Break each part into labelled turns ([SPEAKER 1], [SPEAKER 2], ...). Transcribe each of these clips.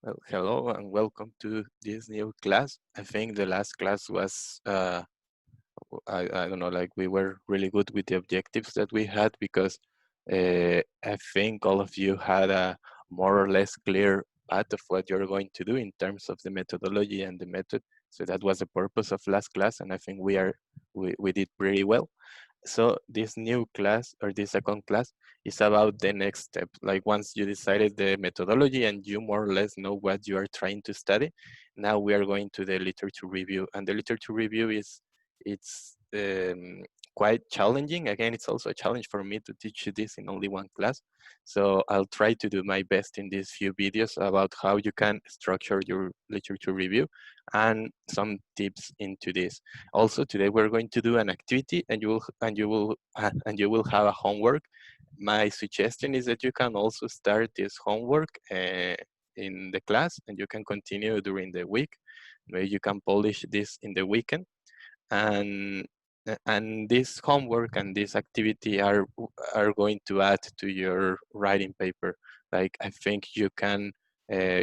[SPEAKER 1] Well, hello and welcome to this new class. I think the last class was, I don't know, like we were really good with the objectives that we had because I think all of you had a more or less clear path of what you're going to do in terms of the methodology and the method. So that was the purpose of last class, and I think we did pretty well. So this new class or this second class is about the next step. Like once you decided the methodology and you more or less know what you are trying to study, now we are going to the literature review. And the literature review it's quite challenging. Again, it's also a challenge for me to teach you this in only one class. So I'll try to do my best in these few videos about how you can structure your literature review and some tips into this. Also, today we're going to do an activity, and you will have a homework. My suggestion is that you can also start this homework in the class, and you can continue during the week. Maybe you can polish this in the weekend, and this homework and this activity are going to add to your writing paper. Like I think you can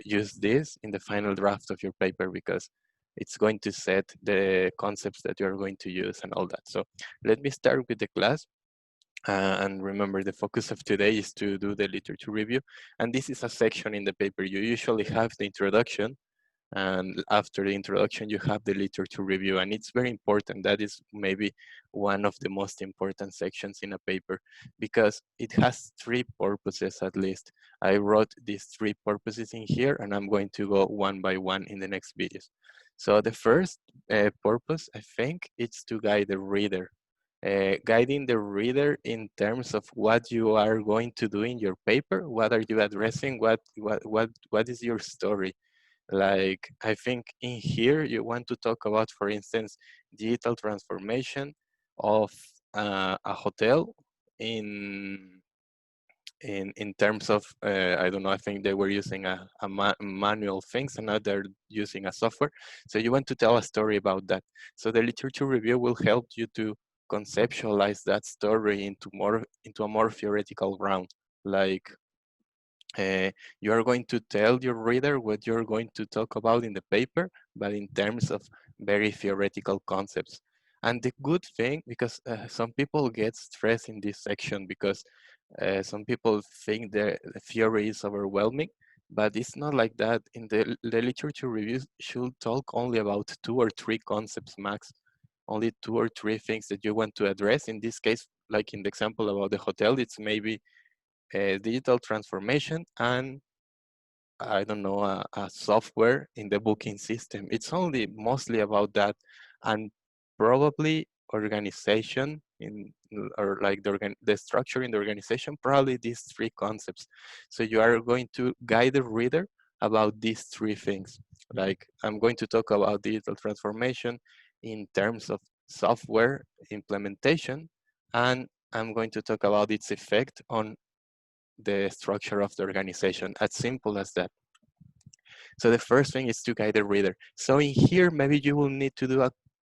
[SPEAKER 1] use this in the final draft of your paper because it's going to set the concepts that you're going to use and all that. So let me start with the class. And remember, the focus of today is to do the literature review. And this is a section in the paper. You usually have the introduction, and after the introduction you have the literature review, and it's very important. That is maybe one of the most important sections in a paper because it has three purposes. At least I wrote these three purposes in here, and I'm going to go one by one in the next videos. So the first purpose, I think, is to guide the reader. Guiding the reader in terms of what you are going to do in your paper. What are you addressing? What is your story? Like, I think in here you want to talk about, for instance, digital transformation of a hotel in in terms of I don't know. I think they were using manual things, and now they're using a software. So you want to tell a story about that. So the literature review will help you to conceptualize that story into a more theoretical ground. Like you are going to tell your reader what you're going to talk about in the paper, but in terms of very theoretical concepts. And the good thing, because some people get stressed in this section because some people think the theory is overwhelming, but it's not like that. In the literature reviews should talk only about two or three concepts max, only two or three things that you want to address. In this case, like in the example about the hotel, it's maybe digital transformation and I don't know, a software in the booking system. It's only mostly about that, and probably organization in or like the structure in the organization. Probably these three concepts. So you are going to guide the reader about these three things. Like I'm going to talk about digital transformation in terms of software implementation, and I'm going to talk about its effect on the structure of the organization. As simple as that. So the first thing is to guide the reader. So in here, maybe you will need to do a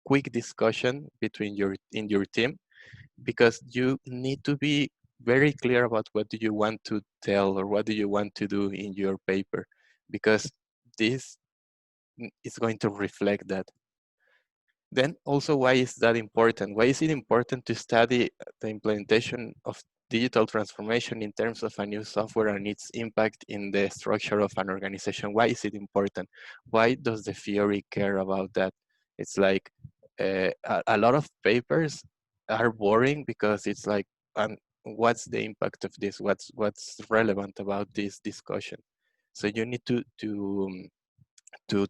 [SPEAKER 1] quick discussion between your team because you need to be very clear about what do you want to tell or what do you want to do in your paper, because this is going to reflect that. Then also, why is that important? Why is it important to study the implementation of digital transformation in terms of a new software and its impact in the structure of an organization? Why is it important? Why does the theory care about that? It's like a lot of papers are boring because it's like, what's the impact of this? What's relevant about this discussion? So you need to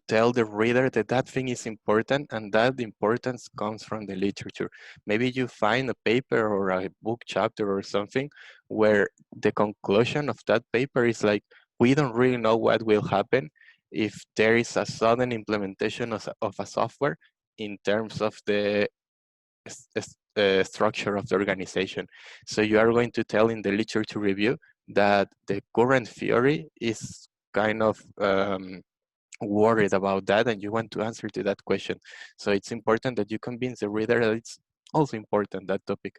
[SPEAKER 1] tell the reader that that thing is important and that the importance comes from the literature. Maybe you find a paper or a book chapter or something where the conclusion of that paper is like, we don't really know what will happen if there is a sudden implementation of a software in terms of the structure of the organization. So you are going to tell in the literature review that the current theory is kind of worried about that and you want to answer to that question. So it's important that you convince the reader that it's also important, that topic.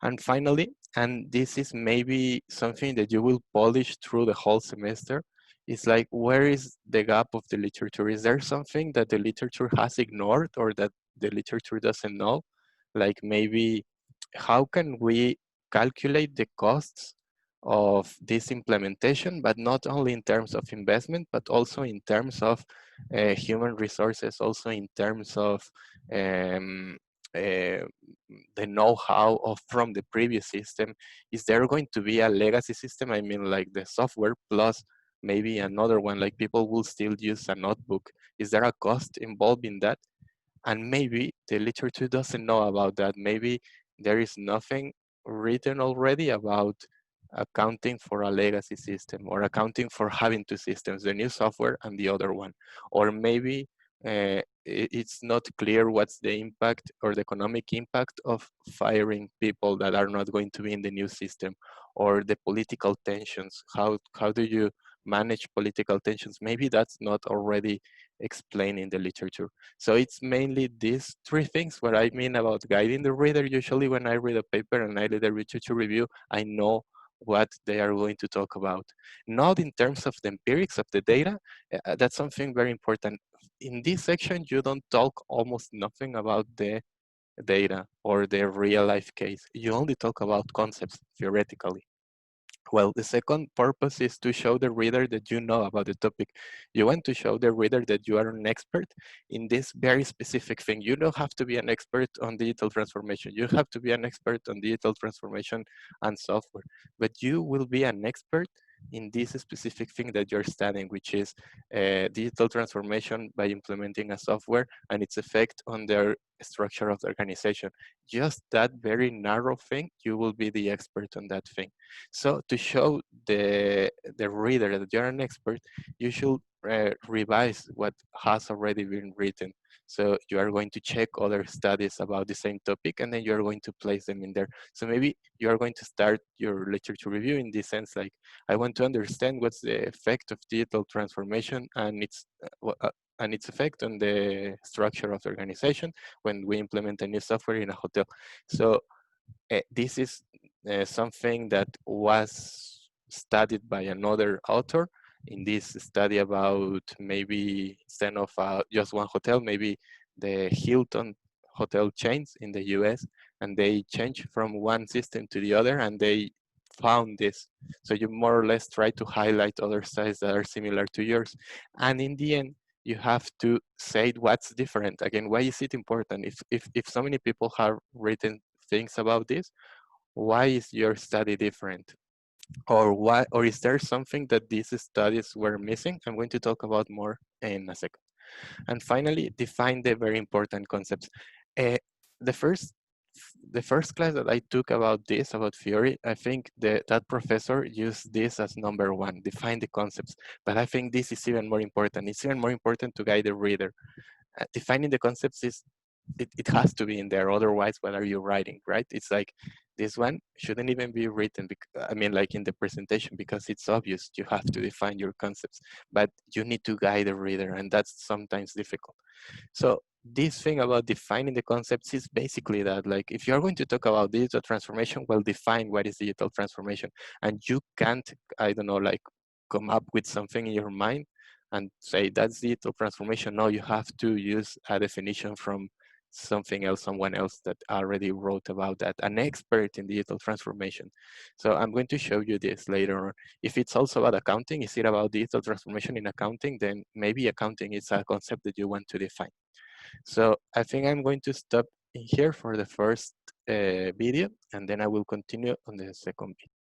[SPEAKER 1] And finally, and this is maybe something that you will polish through the whole semester, It's like, where is the gap of the literature? Is there something that the literature has ignored or that the literature doesn't know? Like maybe, how can we calculate the costs of this implementation, but not only in terms of investment, but also in terms of human resources, also in terms of um, uh, the know-how of from the previous system. Is there going to be a legacy system? I mean, like the software plus maybe another one, like people will still use a notebook. Is there a cost involved in that? And maybe the literature doesn't know about that. Maybe there is nothing written already about accounting for a legacy system or accounting for having two systems, the new software and the other one. Or maybe it's not clear what's the impact or the economic impact of firing people that are not going to be in the new system, or the political tensions. How do you manage political tensions? Maybe that's not already explained in the literature. So it's mainly these three things. What I mean about guiding the reader, usually when I read a paper and I read a literature review, I know what they are going to talk about. Not in terms of the empirics of the data, that's something very important. In this section, you don't talk almost nothing about the data or the real life case. You only talk about concepts theoretically. Well, the second purpose is to show the reader that you know about the topic. You want to show the reader that you are an expert in this very specific thing. You don't have to be an expert on digital transformation. You have to be an expert on digital transformation and software, but you will be an expert in this specific thing that you're studying, which is digital transformation by implementing a software and its effect on the structure of the organization. Just that very narrow thing, you will be the expert on that thing. So to show the reader that you're an expert, you should revise what has already been written. So you are going to check other studies about the same topic, and then you're going to place them in there. So maybe you are going to start your literature review in this sense, like, I want to understand what's the effect of digital transformation and its effect on the structure of the organization when we implement a new software in a hotel. So this is something that was studied by another author in this study about maybe instead of just one hotel, maybe the Hilton hotel chains in the US, and they changed from one system to the other and they found this. So you more or less try to highlight other studies that are similar to yours. And in the end, you have to say what's different. Again, why is it important? If so many people have written things about this, why is your study different? Or why, or is there something that these studies were missing? I'm going to talk about more in a second. And finally, define the very important concepts. Uh, the first the first class that I took about this, about theory, I think that professor used this as number one, define the concepts. But I think this is even more important. It's even more important to guide the reader. Defining the concepts is, it has to be in there. Otherwise, what are you writing, right? It's like, this one shouldn't even be written, I mean, like in the presentation, because it's obvious you have to define your concepts, but you need to guide the reader, and that's sometimes difficult. So this thing about defining the concepts is basically that, like, if you're going to talk about digital transformation, well, define what is digital transformation. And you can't, I don't know, like, come up with something in your mind and say that's digital transformation. No, you have to use a definition from something else, someone else that already wrote about that, an expert in digital transformation. So I'm going to show you this later on. If it's also about accounting, is it about digital transformation in accounting? Then maybe accounting is a concept that you want to define. So I think I'm going to stop in here for the first video, and then I will continue on the second video.